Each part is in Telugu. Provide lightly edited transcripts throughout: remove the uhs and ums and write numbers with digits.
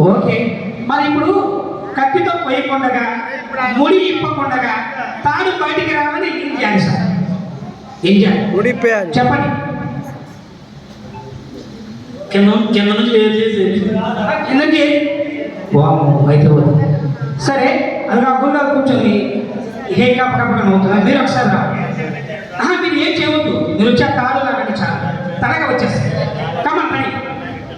ఓకే, మరి ఇప్పుడు కత్తితో పోయకుండగా ముడి ఇప్పకుండగా తాడు బయటికి రావాలని ఏం చేయాలి సార్? ఏం చేయాలి చెప్పండి. కింద నుంచి వేరు చేసి కిందకి అయితే సరే, అది ఆ గుళ్ళ కూర్చొని ఏ కప్పకప్పగా అవుతుందా? మీరు ఒకసారి రా. మీరు ఏం చేయవద్దు, మీరు వచ్చే తాడు లాగండి చాలు, తనగా వచ్చేస్తుంది. కమన్ రండి,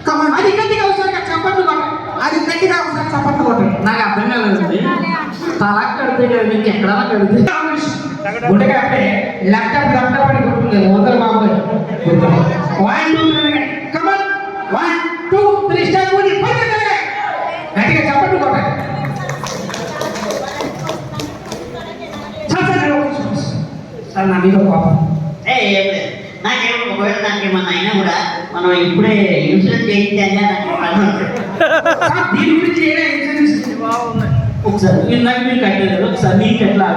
కమన్. అది గట్టిగా అవసరం చప్పట్లు కొట్టండి, అది గట్టిగా అవసరం చప్పట్లు కొట్టండి. నాకు అర్థం కాలేదండి. తలా కడితే కదా మీకు ఎక్కడా కడితే గుండెగా అంటే ల్యాప్టాప్ అని కొడుతుంది వందల బాబు. 1 2 3 కమన్, 1 2 3 స్టార్ట్. గట్టిగా చప్పట్లు కొట్టండి. సార్ నా మీద కోపం ఏం లేదు, నాకేమో ఒకవేళ నాకేమన్నా అయినా కూడా మనం ఇప్పుడే ఇన్సూరెన్స్ చేయించాలి సార్, దీని గురించి ఏదైనా ఇన్సూరెన్స్ బాగున్నాయి. ఒకసారి ఇందాక మీరు కట్టలేదు, ఒకసారి మీకు ఎట్లా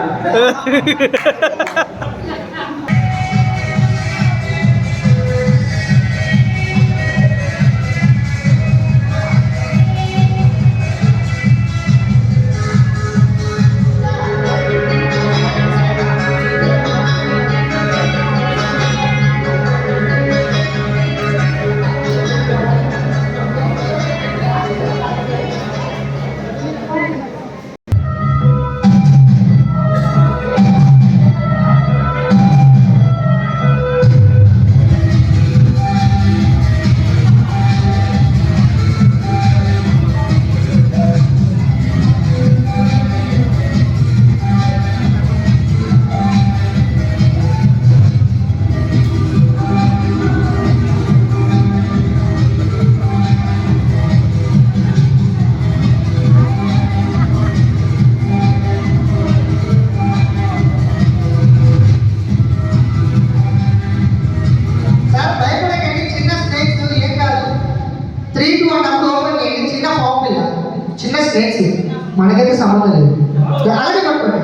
చిన్న స్నేక్స్, మనకైతే సంబంధం లేదు. అలాగే పట్టుకోండి.